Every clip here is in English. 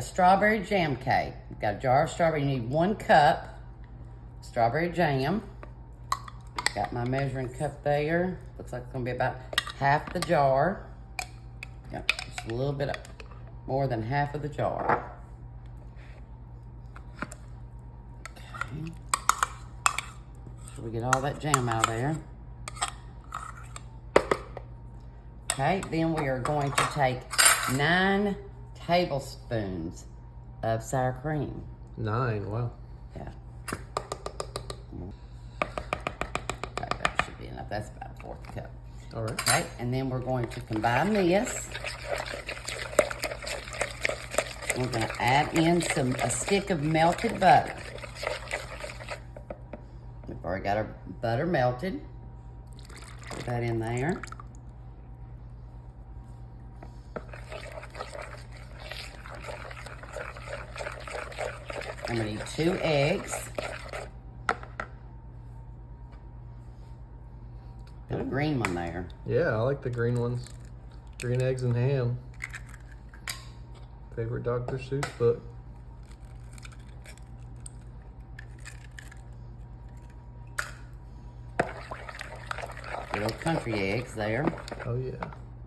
Strawberry jam cake. You've got a jar of strawberry. You need 1 cup strawberry jam. Got my measuring cup there. Looks like it's gonna be about half the jar. Yep, just a little bit more than half of the jar. Okay. So we get all that jam out of there. Okay, then we are going to take 9 tablespoons of sour cream. 9, wow. Yeah. Okay, that should be enough. That's about a 1/4 cup. All right. Okay, and then we're going to combine this. We're going to add in a stick of melted butter. We've already got our butter melted. Put that in there. I'm going to need 2 eggs. Got a green one there. Yeah, I like the green ones. Green eggs and ham. Favorite Dr. Seuss book. Good old country eggs there. Oh yeah,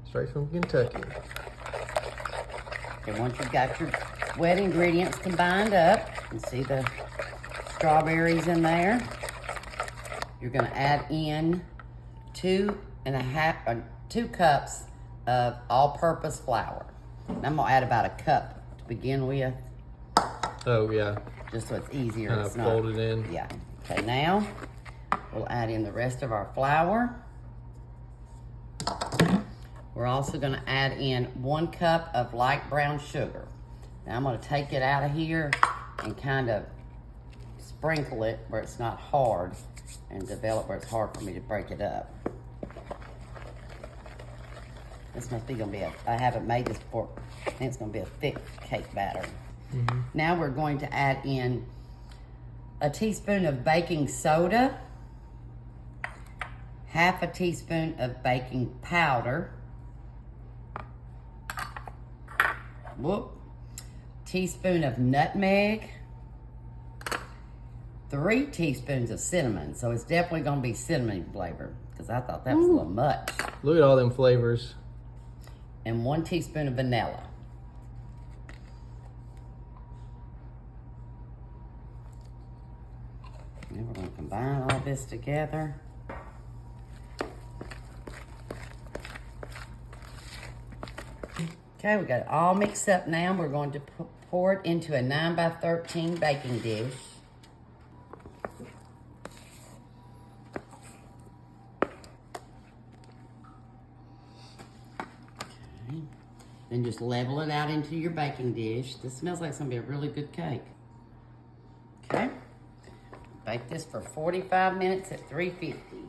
straight from Kentucky. Okay, once you've got your wet ingredients combined up, you see the strawberries in there. You're going to add in 2 cups of all-purpose flour. And I'm going to add about a cup to begin with. Oh yeah. Just so it's easier. Kind of fold it in. Yeah. Okay, now we'll add in the rest of our flour. We're also going to add in 1 cup of light brown sugar. Now I'm going to take it out of here and kind of sprinkle it where it's not hard and develop where it's hard for me to break it up. This must be going to be I haven't made this before. I think it's going to be a thick cake batter. Mm-hmm. Now we're going to add in a teaspoon of baking soda, 1/2 teaspoon of baking powder, teaspoon of nutmeg, 3 teaspoons of cinnamon. So it's definitely going to be cinnamon flavor because I thought that was a little much. Look at all them flavors. And 1 teaspoon of vanilla. And we're going to combine all this together. Okay, we got it all mixed up now. We're going to pour it into a 9 by 13 baking dish. Okay. Then just level it out into your baking dish. This smells like it's going to be a really good cake. Okay. Bake this for 45 minutes at 350.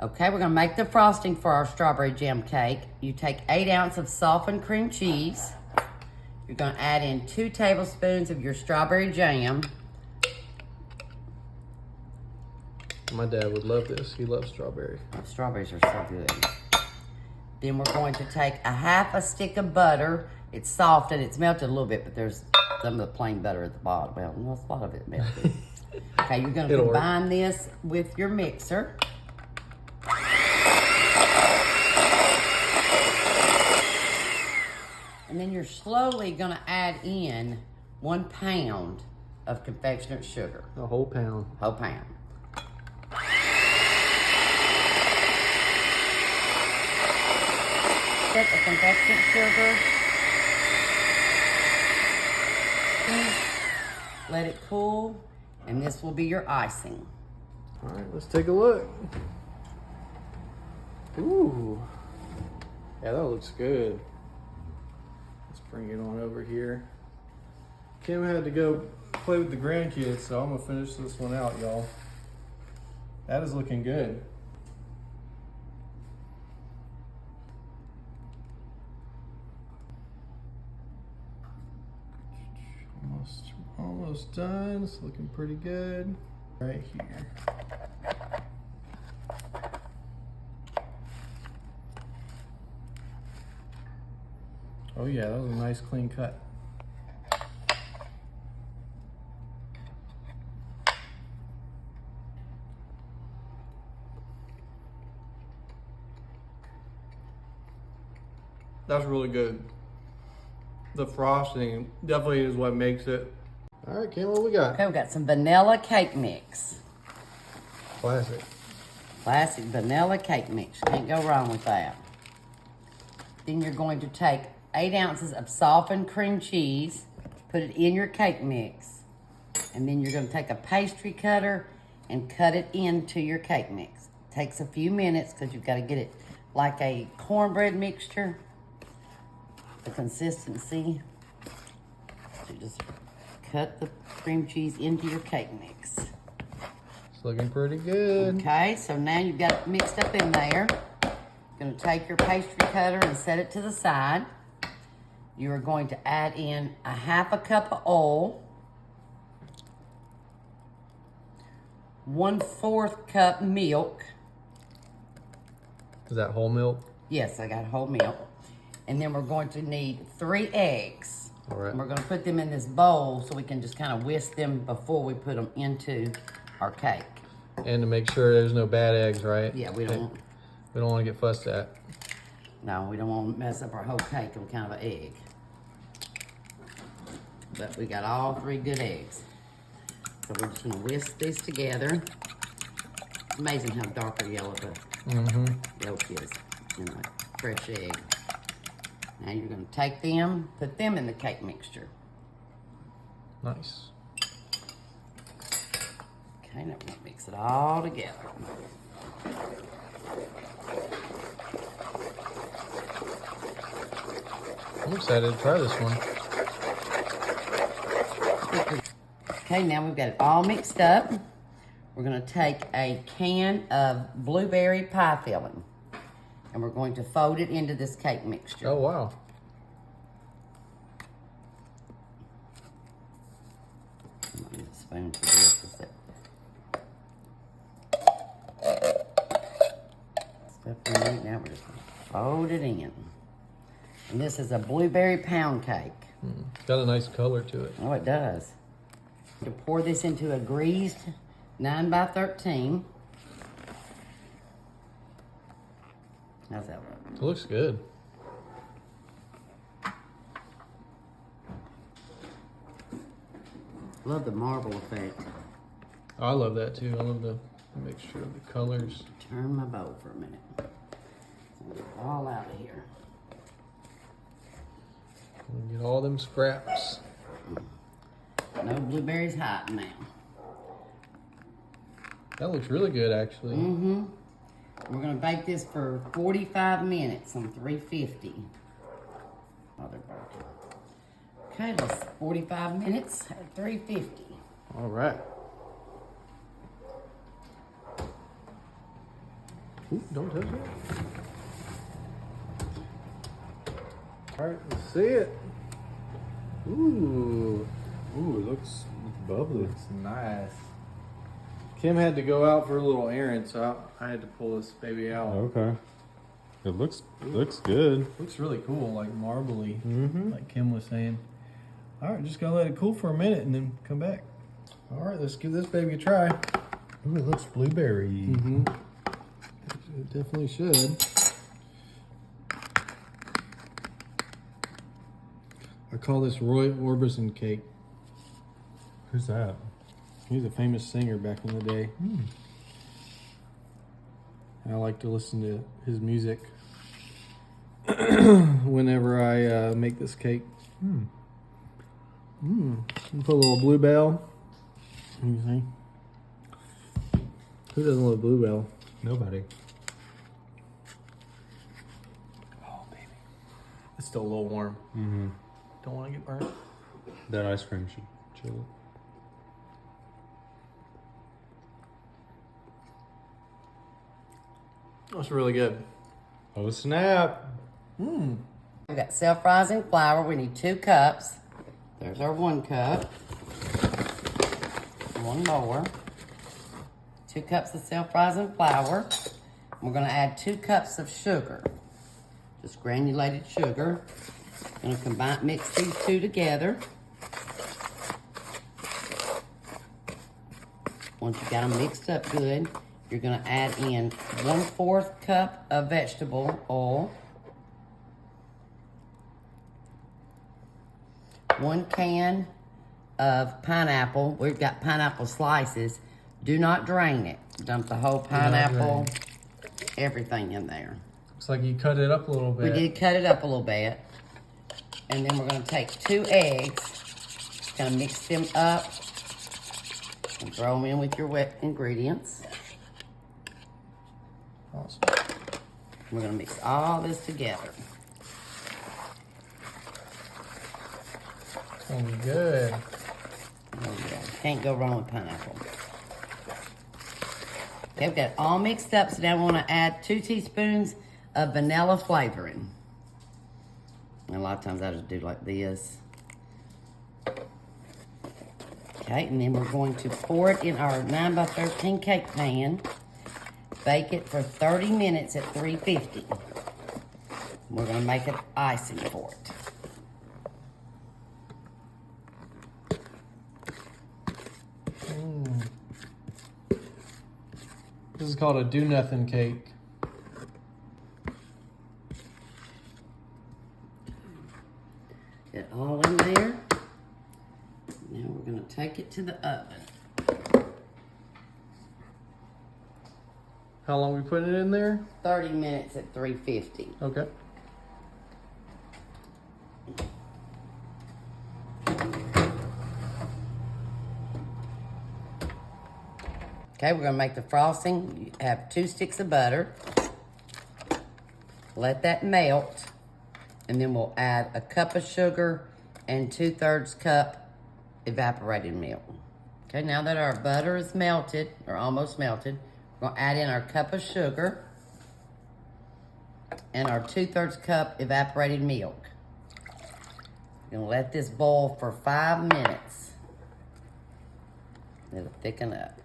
Okay, we're gonna make the frosting for our strawberry jam cake. You take 8 ounces of softened cream cheese. You're gonna add in 2 tablespoons of your strawberry jam. My dad would love this. He loves strawberry. Oh, strawberries are so good. Then we're going to take a 1/2 stick of butter. It's soft and it's melted a little bit, but there's some of the plain butter at the bottom. Well, no, a lot of it melted. Okay, you're gonna combine this with your mixer. And then you're slowly gonna add in 1 pound of confectionate sugar. A whole pound. Whole pound. Set the confectionate sugar. Let it cool, and this will be your icing. All right, let's take a look. Ooh. Yeah, that looks good. Let's bring it on over here. Kim had to go play with the grandkids, so I'm gonna finish this one out, y'all. That is looking good. Almost done. It's looking pretty good. Right here. Oh yeah, that was a nice clean cut. That's really good. The frosting definitely is what makes it. All right, Kim, what we got? Okay, we got some vanilla cake mix. Classic. Classic vanilla cake mix. Can't go wrong with that. Then you're going to take 8 ounces of softened cream cheese, put it in your cake mix, and then you're going to take a pastry cutter and cut it into your cake mix. Takes a few minutes because you've got to get it like a cornbread mixture. The consistency. So just cut the cream cheese into your cake mix. It's looking pretty good. Okay, so now you've got it mixed up in there. You're going to take your pastry cutter and set it to the side. You are going to add in a 1/2 cup of oil, 1/4 cup milk. Is that whole milk? Yes, I got whole milk. And then we're going to need 3 eggs. All right. And we're going to put them in this bowl so we can just kind of whisk them before we put them into our cake. And to make sure there's no bad eggs, right? Yeah, we don't want to get fussed at. No, we don't want to mess up our whole cake on kind of an egg. But we got all 3 good eggs. So we're just going to whisk these together. It's amazing how darker yellow the yolk is in a fresh egg. Now you're going to take them, put them in the cake mixture. Nice. Okay, now we're going to mix it all together. I'm excited to try this one. Okay, now we've got it all mixed up. We're going to take a can of blueberry pie filling, and we're going to fold it into this cake mixture. Oh, wow. I'm going to use a spoon for this. Stuff in it. Now we're just going to fold it in. And this is a blueberry pound cake. Got a nice color to it. Oh, it does. To pour this into a greased 9 by 13. How's that look? It looks good. Love the marble effect. I love that too. I love the mixture of the colors. Turn my bowl for a minute. Get it all out of here. Get all them scraps. No blueberries hiding now. That looks really good, actually. We're gonna bake this for 45 minutes on 350. Oh, they're broken. Okay, that's 45 minutes at 350. All right. Ooh, don't touch it. All right, let's see it. Ooh. Ooh, it looks bubbly. Looks nice. Kim had to go out for a little errand, so I had to pull this baby out. Okay. It looks good. Looks really cool, like marbly, Mm-hmm. like Kim was saying. All right, just gonna let it cool for a minute and then come back. All right, let's give this baby a try. Ooh, it looks blueberry. Mm-hmm. It definitely should. I call this Roy Orbison cake. Who's that? He's a famous singer back in the day. And I like to listen to his music whenever I make this cake. Put a little bluebell. What do you think? Who doesn't love bluebell? Nobody. Oh, baby. It's still a little warm. Mm-hmm. Don't want to get burnt. That ice cream should chill it. That's really good. Oh, snap. We've got self-rising flour. We need 2 cups. There's our 1 cup. 1 more. 2 cups of self-rising flour. We're going to add 2 cups of sugar. Just granulated sugar. Gonna mix these two together. Once you got them mixed up good, you're gonna add in 1/4 cup of vegetable oil, 1 can of pineapple. We've got pineapple slices. Do not drain it. Dump the whole pineapple, everything in there. Looks like you cut it up a little bit. We did cut it up a little bit. And then we're gonna take 2 eggs, gonna mix them up and throw them in with your wet ingredients. Awesome. We're gonna mix all this together. It's gonna be good. Oh yeah, can't go wrong with pineapple. Okay, we've got it all mixed up, so now we wanna add 2 teaspoons of vanilla flavoring. And a lot of times I just do like this. Okay, and then we're going to pour it in our 9x13 cake pan. Bake it for 30 minutes at 350. We're gonna make it icing for it. This is called a do-nothing cake. Get it all in there. Now we're gonna take it to the oven. How long we putting it in there? 30 minutes at 350. Okay. Okay, we're gonna make the frosting. You have 2 sticks of butter. Let that melt, and then we'll add a cup of sugar and 2/3 cup evaporated milk. Okay, now that our butter is melted, or almost melted, we're gonna add in our cup of sugar and our 2/3 cup evaporated milk. We're gonna let this boil for 5 minutes. It'll thicken up.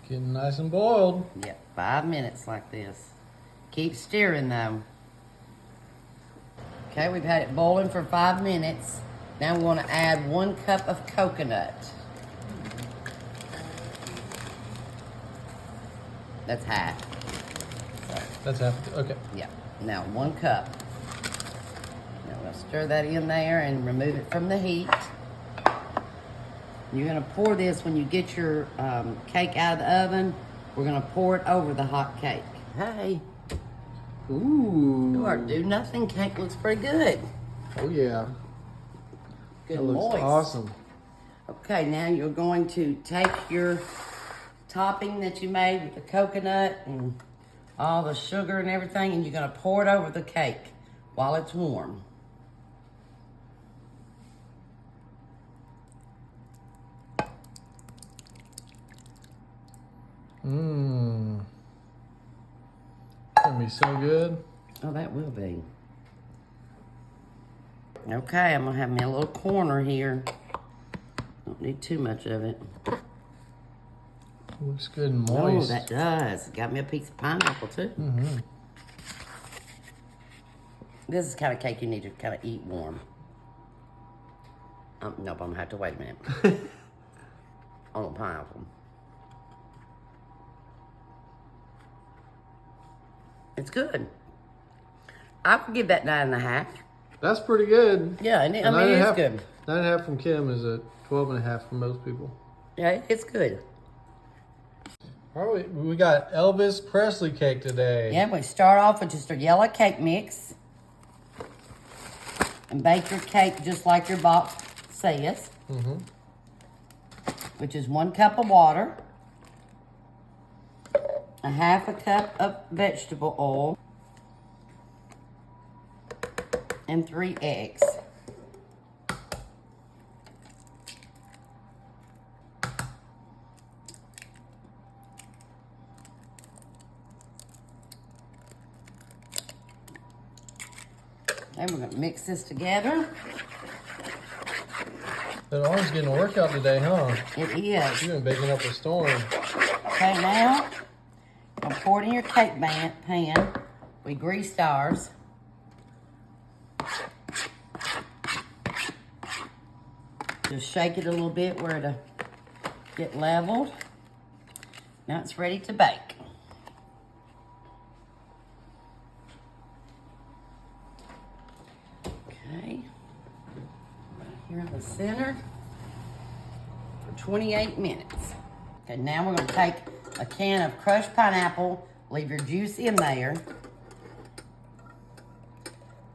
Getting nice and boiled. Yep, 5 minutes like this. Keep stirring though. Okay, we've had it boiling for 5 minutes. Now we want to add 1 cup of coconut. That's half. So, That's half. Okay. yeah, now 1 cup. Now we'll stir that in there and remove it from the heat. You're gonna pour this when you get your cake out of the oven. We're gonna pour it over the hot cake. Hey, Ooh. our do-nothing cake looks pretty good. Oh yeah. Good That looks moist. awesome. Okay, now you're going to take your topping that you made with the coconut and all the sugar and everything, and you're gonna pour it over the cake while it's warm. Mmm. Gonna be so good. Oh, that will be. Okay, I'm gonna have me a little corner here. Don't need too much of it. Looks good and Oh, moist. that does. Got me a piece of pineapple too. Mm-hmm. This is the kind of cake you need to kind of eat warm. Nope, I'm gonna have to wait a minute. On the pineapple. It's good. I would give that 9.5. That's pretty good. Yeah, and I And mean, it's 9.5 good. 9.5 from Kim is a 12.5 from most people. Yeah, it's good. All right, we got Elvis Presley cake today. Yeah, we start off with just a yellow cake mix. And bake your cake just like your box says. Mm-hmm. Which is 1 cup of water. A 1/2 cup of vegetable oil. And 3 eggs. And we're gonna mix this together. That arm's getting a workout today, huh? It is. You've been baking up a storm. Okay, now, I'm pour it in your cake pan. We greased ours. Just shake it a little bit where it'll get leveled. Now it's ready to bake. Okay, right here in the center for 28 minutes. Okay, now we're gonna take a can of crushed pineapple, leave your juice in there.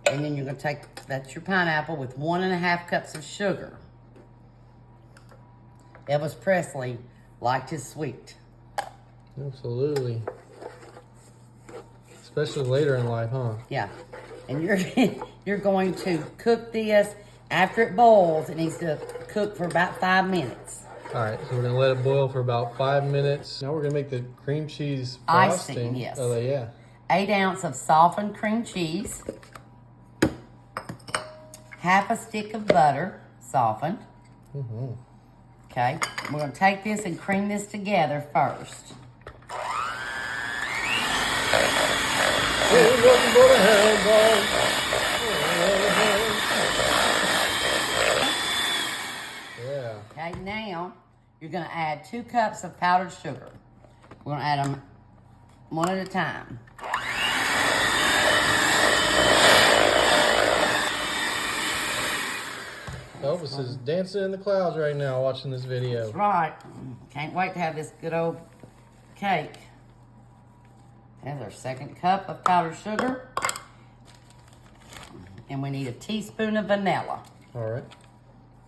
And then you're gonna take, that's your pineapple with 1.5 cups of sugar. Elvis Presley liked his sweet. Absolutely. Especially later in life, huh? Yeah. And you're going to cook this after it boils. It needs to cook for about 5 minutes. All right, so we're gonna let it boil for about 5 minutes. Now we're gonna make the cream cheese Icing, frosting. yes. Oh, yeah. 8 ounces of softened cream cheese. Half a stick of butter, softened. Okay, we're gonna take this and cream this together first. Yeah. Okay, now you're gonna add 2 cups of powdered sugar. We're gonna add them one at a time. Elvis is dancing in the clouds right now watching this video. That's right. Can't wait to have this good old cake. There's our 2nd cup of powdered sugar. And we need a teaspoon of vanilla. All right.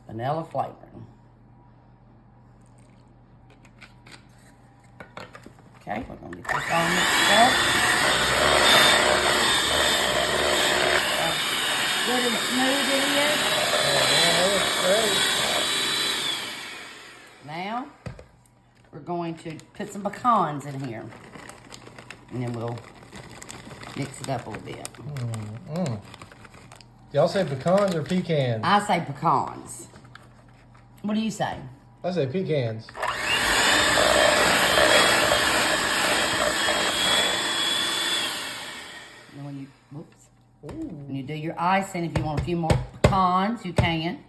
Vanilla flavoring. Okay, we're gonna get this all mixed up. Good and smooth it is. Now, we're going to put some pecans in here. And then we'll mix it up a little bit. Y'all say pecans or pecans? I say pecans. What do you say? I say pecans. And when you, whoops. When you do your icing, if you want a few more pecans, you can.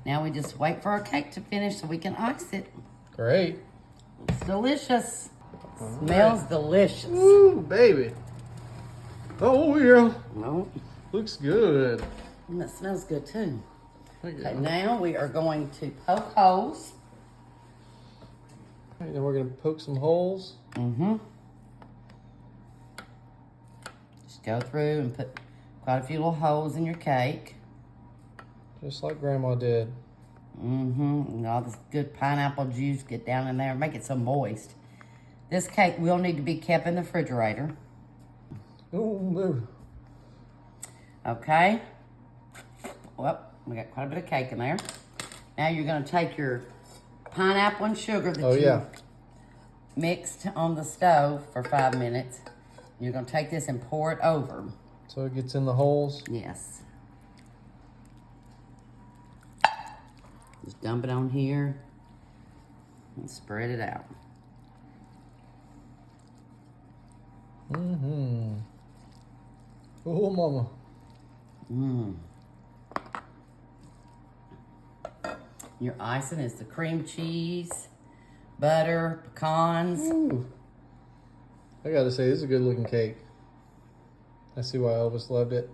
Now we just wait for our cake to finish so we can ice it. Great. Looks delicious. Smells delicious. Ooh, baby. Oh, yeah. No, Looks good. that smells good too. Okay, Okay, now we are going to poke holes. Then we're going to poke some holes. Just go through and put quite a few little holes in your cake. Just like Grandma did. And all this good pineapple juice get down in there and make it so moist. This cake will need to be kept in the refrigerator. Oh, baby. Okay. Well, we got quite a bit of cake in there. Now you're going to take your pineapple and sugar that you mixed on the stove for 5 minutes. You're going to take this and pour it over. So it gets in the holes? Yes. Just dump it on here and spread it out. Oh, mama. Your icing is the cream cheese, butter, pecans. Ooh. I gotta say, this is a good looking cake. I see why Elvis loved it.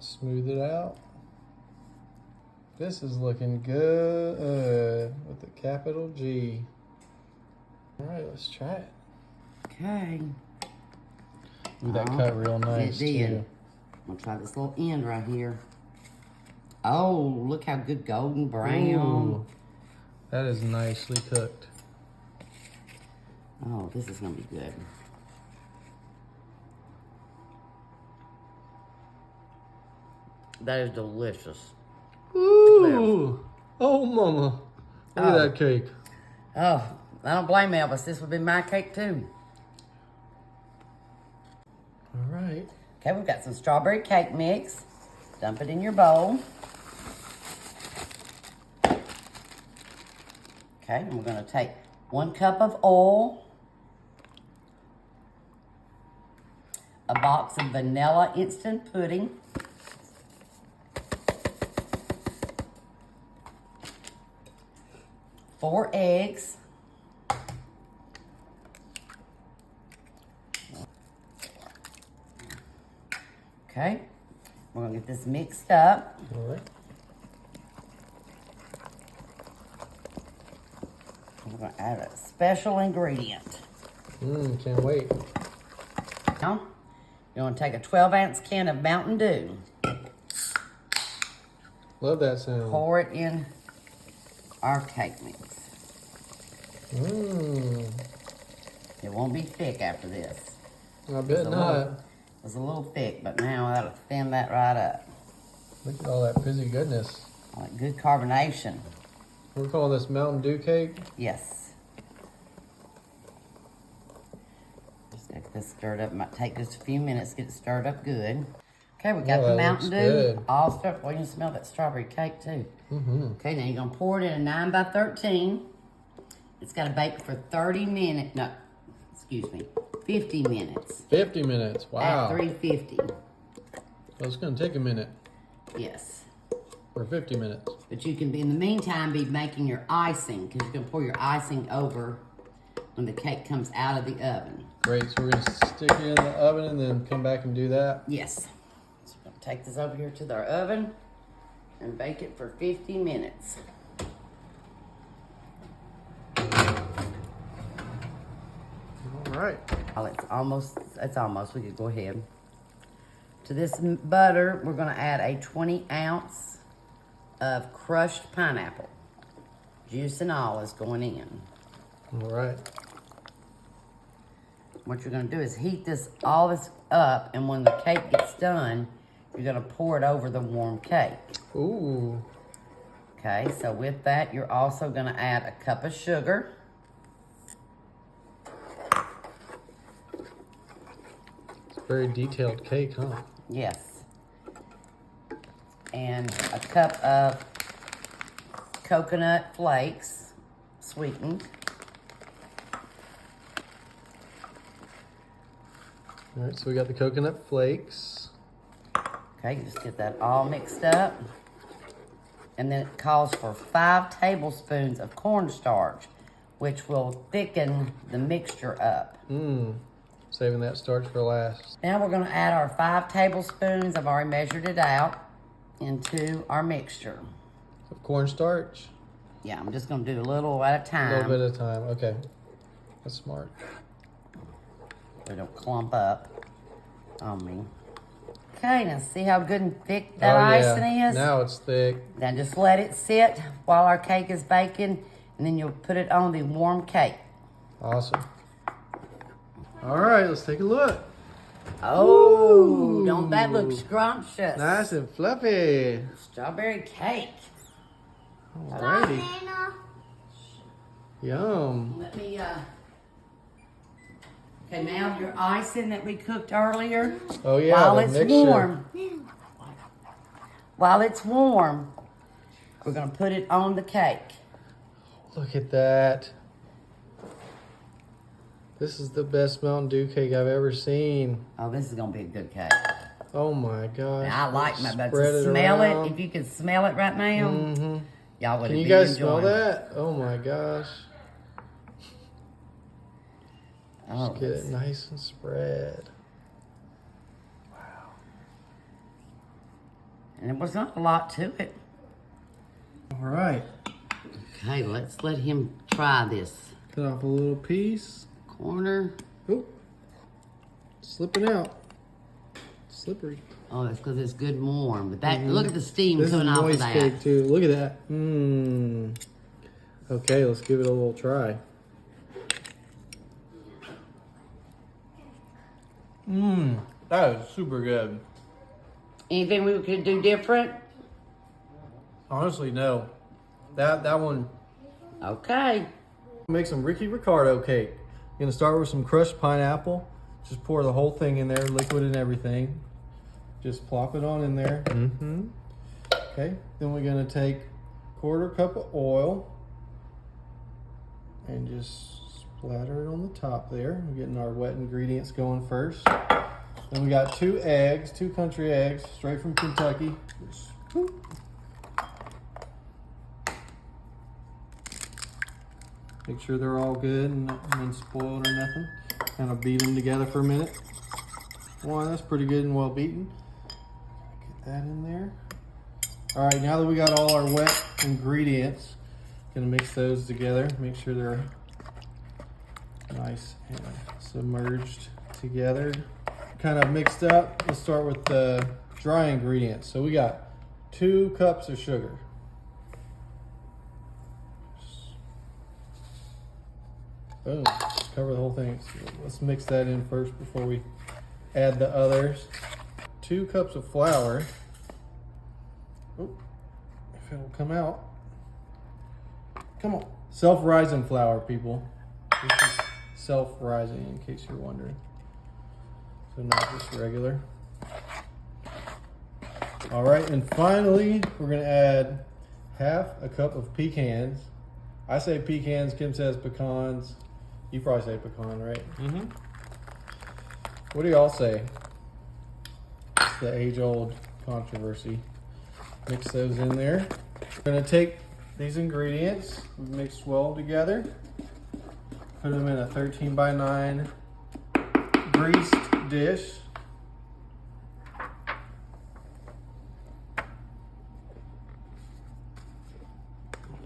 Smooth it out. This is looking good with the capital G. All right, let's try it. Okay. Ooh, that cut real nice It did. too. I'm gonna try this little end right here. Oh, look how good golden brown. Ooh, that is nicely cooked. Oh, this is gonna be good. That is delicious. Ooh, oh mama, look at that cake. Oh, I don't blame Elvis. This would be my cake too. All right. Okay, we've got some strawberry cake mix. Dump it in your bowl. Okay, and we're gonna take 1 cup of oil, a box of vanilla instant pudding, 4 eggs, okay, we're gonna get this mixed up. All right. We're gonna add a special ingredient. Can't wait. Now, you're gonna take a 12-ounce can of Mountain Dew, Love that sound. pour it in our cake mix. It won't be thick after this. I bet not. It's a little thick, but now that'll thin that right up. Look at all that fizzy goodness. Like good carbonation. We're calling this Mountain Dew cake. Yes. Just get this stirred up. It might take just a few minutes to get it stirred up good. Okay, we got Oh, the that Mountain Dew looks good. all stirred up. Well, you can smell that strawberry cake too. Okay, now you're gonna pour it in a 9 by 13. It's gotta bake for 30 minutes. No, excuse me, 50 minutes. 50 minutes. Wow. At 350. Well, it's going to take a minute Yes. or 50 minutes. But you can, in the meantime, be making your icing because you're gonna pour your icing over when the cake comes out of the oven. Great. So we're going to stick it in the oven and then come back and do that. Yes. So we're gonna take this over here to our oven and bake it for 50 minutes. All right. Oh, it's almost, we could go ahead. To this butter, we're gonna add a 20 ounce of crushed pineapple. Juice and all is going in. All right. What you're gonna do is heat all this up, and when the cake gets done, you're gonna pour it over the warm cake. Ooh. Okay, so with that, you're also gonna add a cup of sugar. It's a very detailed cake, huh? Yes. And a cup of coconut flakes, sweetened. All right, so we got the coconut flakes. Okay, you just get that all mixed up. And then it calls for 5 tablespoons of cornstarch, which will thicken the mixture up. Saving that starch for last. Now we're gonna add our 5 tablespoons, I've already measured it out, into our mixture. Of cornstarch. Yeah, I'm just gonna do a little at a A time. little bit at a time. Okay. That's smart. So it don't clump up on me. Okay, now see how good and thick that icing is? Now it's thick. Then just let it sit while our cake is baking, and then you'll put it on the warm cake. Awesome. All right, let's take a look. Oh, Ooh. don't that look scrumptious? Nice and fluffy. Strawberry cake. Alrighty. Yum. Let me, okay, now your icing that we cooked earlier, Oh yeah, while the it's mixture. warm, we're gonna put it on the cake. Look at that. This is the best Mountain Dew cake I've ever seen. Oh, this is gonna be a good cake. Oh my gosh. And I like my, but Spread to smell around. it, if you could smell it right now, y'all would Can be you guys smell enjoying it. that? Oh my gosh. Oh, Just get it nice and spread. and it was not a lot to it. All right. Okay, let's let him try this. Cut off a little piece. Corner. Oh, slipping out. Slippery. Oh, that's because it's good and warm. But that, look at the steam This is coming off of moist that. cake too. Look at that. Mmm. Okay, let's give it a little try. Mmm. That is super good. Anything we could do different? Honestly, no. That one. Okay. Make some Ricardo cake. Gonna start with some crushed pineapple. Just pour the whole thing in there, liquid and everything. Just plop it on in there. Okay. Then we're gonna take 1/4 cup of oil and just splatter it on the top there. We're getting our wet ingredients going first. Then we got 2 eggs, 2 country eggs, straight from Kentucky. Make sure they're all good and not been spoiled or nothing. Kind of beat them together for a minute. Wow, that's pretty good and well beaten. Get that in there. All right, now that we got all our wet ingredients, gonna mix those together. Make sure they're nice and submerged together. Kind of mixed up. Let's start with the dry ingredients. So we got 2 cups of sugar. Boom, just cover the whole thing. So let's mix that in first before we add the others. 2 cups of flour. Oh, if it'll come out. Come on. Self-rising flour, people. This is self-rising, in case you're wondering. So not just regular. All right, and finally, we're gonna add half a cup of pecans. I say pecans, Kim says pecans. You probably say pecan, right? Mm-hmm. What do y'all say? It's the age-old controversy. Mix those in there. We're gonna take these ingredients, mixed well together, put them in a 13 by 9 greased dish.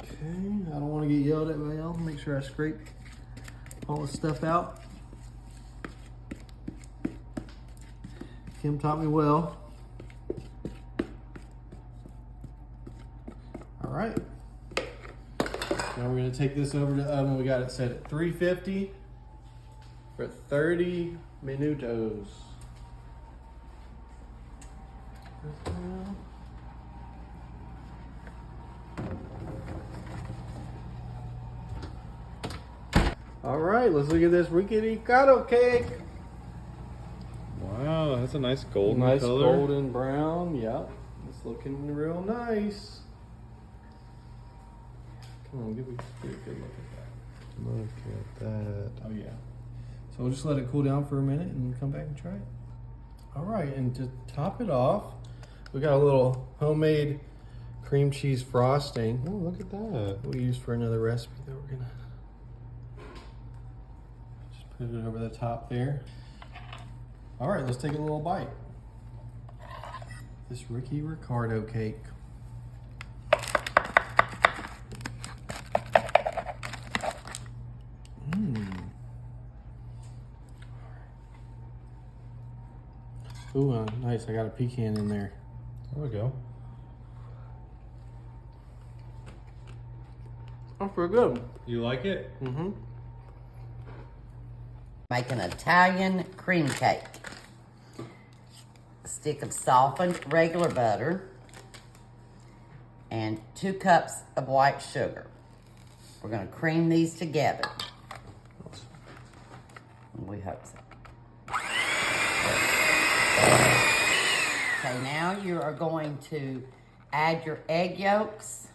Okay, I don't want to get yelled at by y'all. Make sure I scrape all the stuff out. Kim taught me well. All right. Now we're gonna take this over to the oven. We got it set at 350 for 30 minutos. All right, let's look at this Ricardo cake. Wow, that's a nice golden Nice color. golden brown. Yep, it's looking real nice. Come on, give me a good look at that. Look at that. Oh yeah. So we'll just let it cool down for a minute and come back and try it. All right, and to top it off, we got a little homemade cream cheese frosting Oh, look at that. we use for another recipe that we're gonna just put it over the top there. All right, let's take a little bite. This Ricardo cake. Ooh, nice. I got a pecan in there. There we go. That's pretty good. You like it? Mm-hmm. Make an Italian cream cake. A stick of softened regular butter and 2 cups of white sugar. We're gonna cream these together. We hope so. Okay, now you are going to add your egg yolks,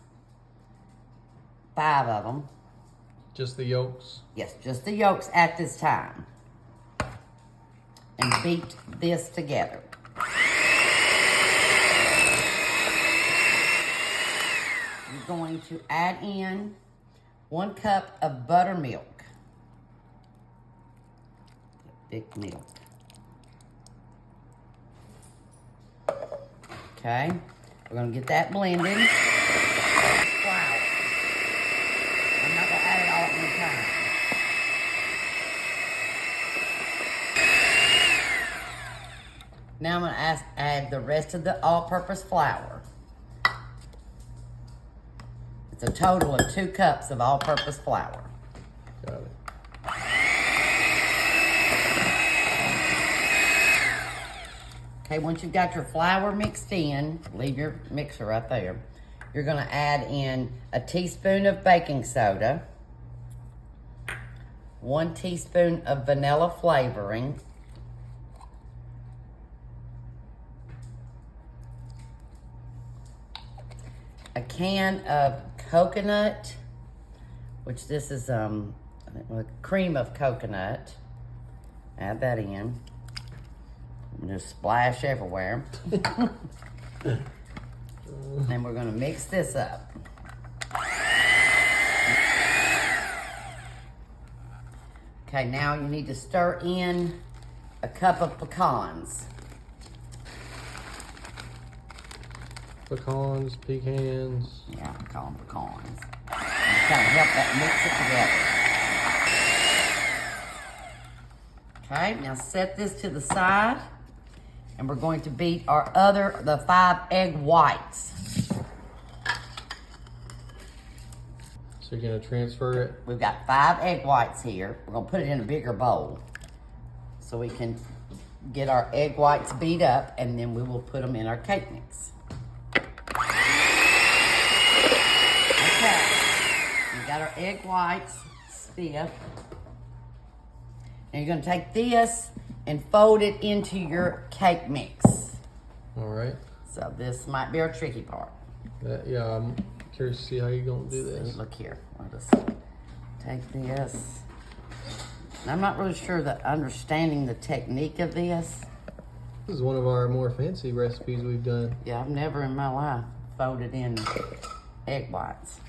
5 of them. Just the yolks. Yes, just the yolks at this time. And beat this together. You're going to add in 1 cup of buttermilk. Thick milk. Okay, we're gonna get that blended. Flour. I'm not gonna add it all at one time. Now I'm gonna add the rest of the all-purpose flour. It's a total of 2 cups of all-purpose flour. Got it. Okay, once you've got your flour mixed in, leave your mixer right there. You're gonna add in a teaspoon of baking soda, 1 teaspoon of vanilla flavoring, a can of coconut, which this is cream of coconut. Add that in. Just splash everywhere. And we're gonna mix this up. Okay, now you need to stir in a cup of pecans. Pecans, pecans. Yeah, I call them pecans. Just kind of help that mix it together. Okay, now set this to the side, and we're going to beat the 5 egg whites. So you're gonna transfer it. We've got 5 egg whites here. We're gonna put it in a bigger bowl so we can get our egg whites beat up, and then we will put them in our cake mix. Okay, we got our egg whites stiff. Now you're gonna take this and fold it into your cake mix. All right. So this might be our tricky part. Yeah, I'm curious to see how you're gonna do this. Look here, I'll just take this. And I'm not really sure that understanding the technique of this. This is one of our more fancy recipes we've done. Yeah, I've never in my life folded in egg whites.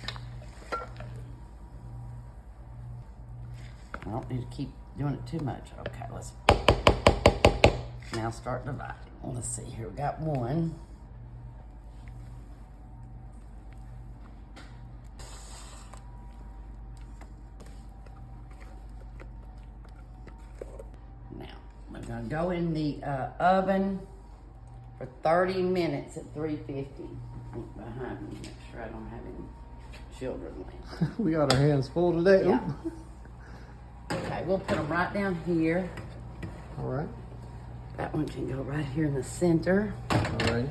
I don't need to keep doing it too much. Okay, let's now start dividing. Let's see here, we got 1. Now, we're gonna go in the oven for 30 minutes at 350. Look behind me, make sure I don't have any children left. We got our hands full today. Yeah. Okay, we'll put them right down here. All right. That one can go right here in the center. All right.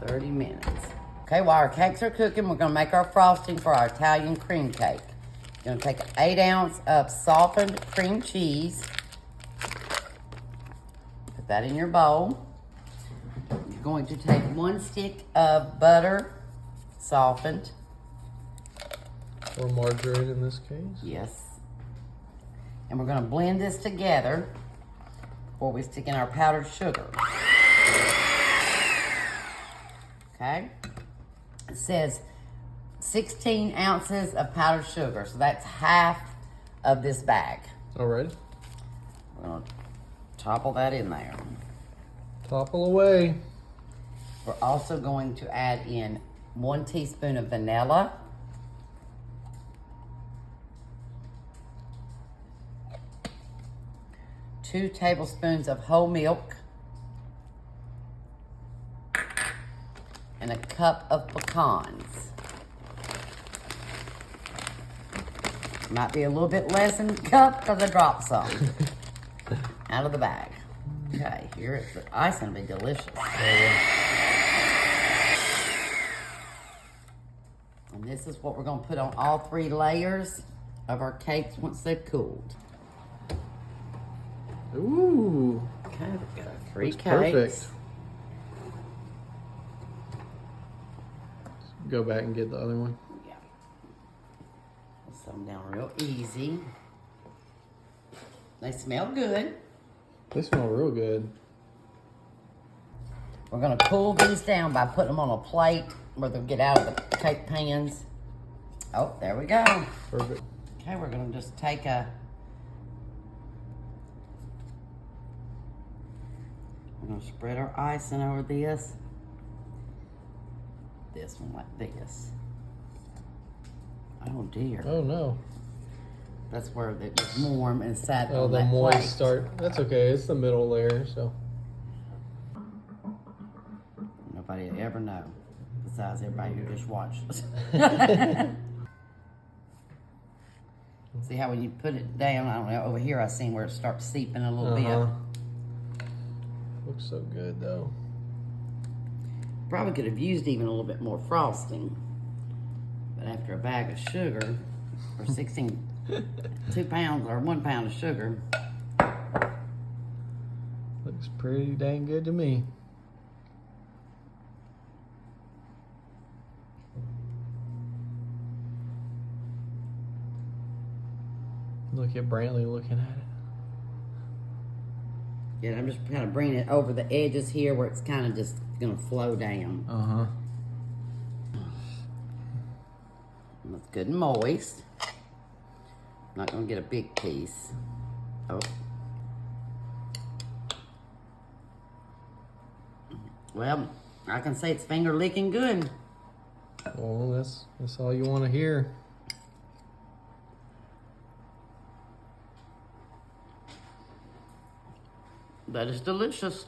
30 minutes. Okay, while our cakes are cooking, we're gonna make our frosting for our Italian cream cake. You're gonna take 8 ounces of softened cream cheese. Put that in your bowl. You're going to take 1 stick of butter, softened. Or margarine in this case. Yes. And we're gonna blend this together before we stick in our powdered sugar. Okay? It says 16 ounces of powdered sugar, so that's half of this bag. All right. We're gonna topple that in there. Topple away. We're also going to add in 1 teaspoon of vanilla. 2 tablespoons of whole milk, and a cup of pecans. Might be a little bit less than a cup because I dropped some out of the bag. Okay, here it's the icing will be delicious. And this is what we're gonna put on all 3 layers of our cakes once they've cooled. Ooh. Okay, we've got our 3 cakes. Perfect. Go back and get the other one. Yeah. Put some down real easy. They smell good. They smell real good. We're gonna cool these down by putting them on a plate where they'll get out of the cake pans. Oh, there we go. Perfect. Okay, we're gonna just take we're gonna spread our icing over this. This one like this. Oh dear. Oh no. That's where it was warm and sat Oh, on the that moist plate. start. That's okay. It's the middle layer, so. Nobody will ever know, besides everybody who just watched us. See how when you put it down, I don't know, over here I seen where it starts seeping a little bit. Looks so good though. Probably could have used even a little bit more frosting. But after a bag of sugar, or 2 pounds or 1 pound of sugar. Looks pretty dang good to me. Look at Brantley looking at it. Yeah, I'm just kind of bringing it over the edges here where it's kind of just gonna flow down. Uh-huh. It's good and moist. Not gonna get a big piece. Oh. Well, I can say it's finger licking good. Well, that's all you want to hear. That is delicious.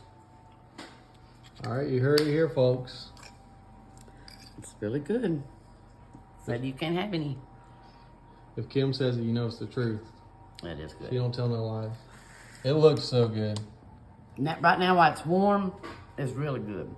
All right, you heard it here, folks. It's really good. Said you can't have any. If Kim says it, you know it's the truth. That is good. She don't tell no lies. It looks so good. Right now, while it's warm, it's really good.